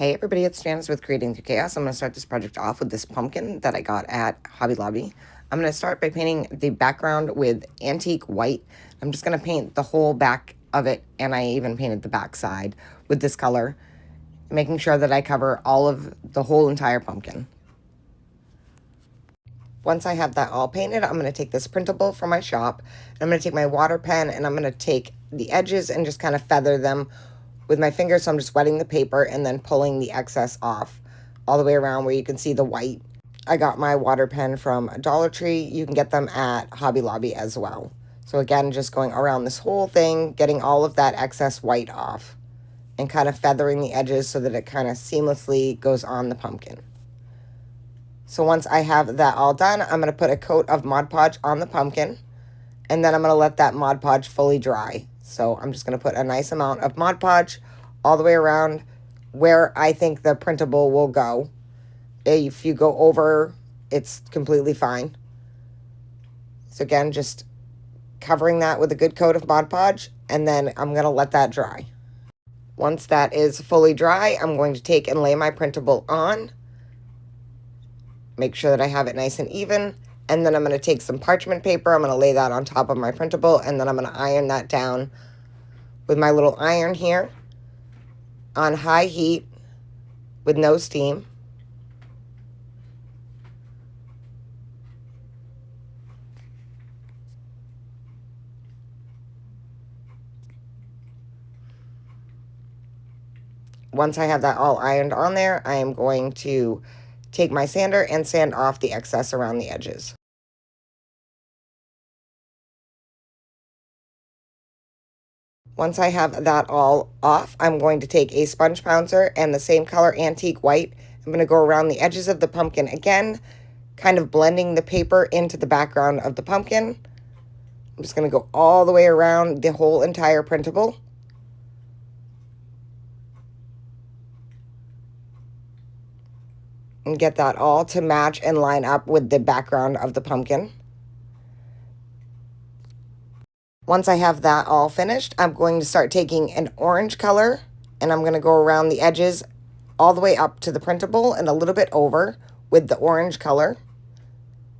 Hey everybody, it's Janice with Creating Through Chaos. I'm going to start this project off with this pumpkin that I got at Hobby Lobby. I'm going to start by painting the background with antique white. I'm just going to paint the whole back of it, and I even painted the back side with this color, making sure that I cover all of the whole entire pumpkin. Once I have that all painted, I'm going to take this printable from my shop, and I'm going to take my water pen, and I'm going to take the edges and just kind of feather them with my finger. So I'm just wetting the paper and then pulling the excess off all the way around where you can see the white. I got my water pen from Dollar Tree. You can get them at Hobby Lobby as well. So again, just going around this whole thing, getting all of that excess white off and kind of feathering the edges so that it kind of seamlessly goes on the pumpkin. So once I have that all done, I'm going to put a coat of Mod Podge on the pumpkin, and then I'm going to let that Mod Podge fully dry. So I'm just going to put a nice amount of Mod Podge all the way around where I think the printable will go. If you go over, it's completely fine. So again, just covering that with a good coat of Mod Podge, and then I'm going to let that dry. Once that is fully dry, I'm going to take and lay my printable on. Make sure that I have it nice and even. And then I'm going to take some parchment paper. I'm going to lay that on top of my printable, and then I'm going to iron that down with my little iron here on high heat with no steam. Once I have that all ironed on there, I am going to take my sander and sand off the excess around the edges. Once I have that all off, I'm going to take a sponge pouncer and the same color antique white. I'm going to go around the edges of the pumpkin again, kind of blending the paper into the background of the pumpkin. I'm just going to go all the way around the whole entire printable. And get that all to match and line up with the background of the pumpkin. Once I have that all finished, I'm going to start taking an orange color, and I'm going to go around the edges all the way up to the printable and a little bit over with the orange color.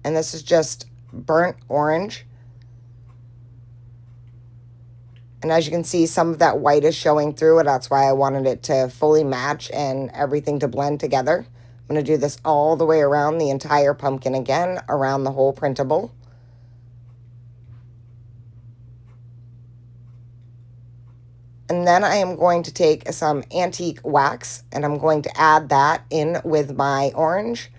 And this is just burnt orange. And as you can see, some of that white is showing through, and that's why I wanted it to fully match and everything to blend together. I'm going to do this all the way around the entire pumpkin again, around the whole printable. And then I am going to take some antique wax, and I'm going to add that in with my orange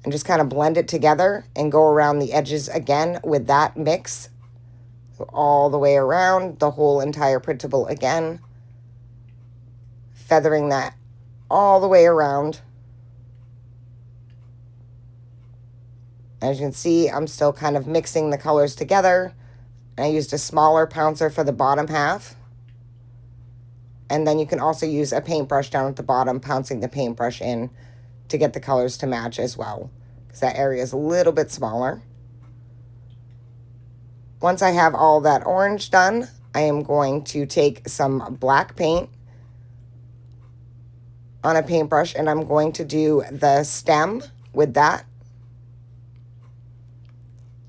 and just kind of blend it together and go around the edges again with that mix. So all the way around the whole entire printable again, feathering that all the way around. As you can see, I'm still kind of mixing the colors together. I used a smaller pouncer for the bottom half. And then you can also use a paintbrush down at the bottom, pouncing the paintbrush in to get the colors to match as well, because that area is a little bit smaller. Once I have all that orange done, I am going to take some black paint on a paintbrush, and I'm going to do the stem with that.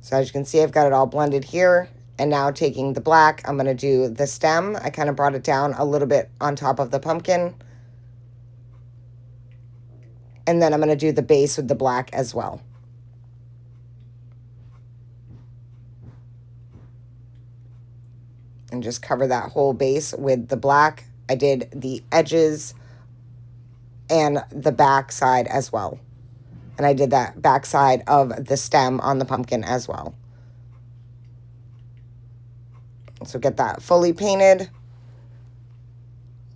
So as you can see, I've got it all blended here. And now taking the black, I'm going to do the stem. I kind of brought it down a little bit on top of the pumpkin. And then I'm going to do the base with the black as well. And just cover that whole base with the black. I did the edges and the back side as well. And I did that back side of the stem on the pumpkin as well. So get that fully painted.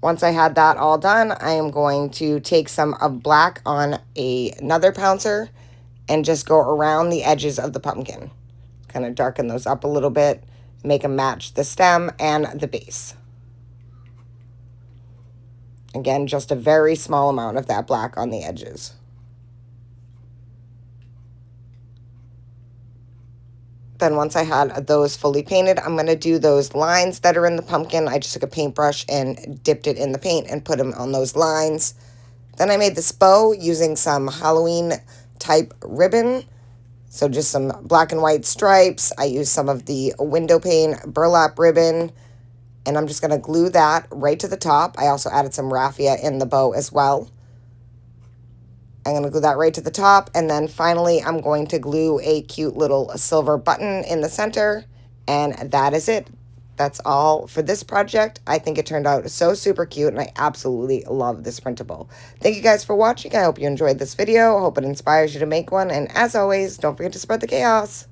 Once I had that all done, I am going to take some of black on another pouncer and just go around the edges of the pumpkin. Kind of darken those up a little bit, make them match the stem and the base. Again, just a very small amount of that black on the edges. Then once I had those fully painted, I'm going to do those lines that are in the pumpkin. I just took a paintbrush and dipped it in the paint and put them on those lines. Then I made this bow using some Halloween type ribbon. So just some black and white stripes. I used some of the window pane burlap ribbon, and I'm just going to glue that right to the top. I also added some raffia in the bow as well. I'm going to glue that right to the top, and then finally I'm going to glue a cute little silver button in the center, and that is it. That's all for this project. I think it turned out so super cute, and I absolutely love this printable. Thank you guys for watching. I hope you enjoyed this video. I hope it inspires you to make one, and as always, don't forget to spread the chaos.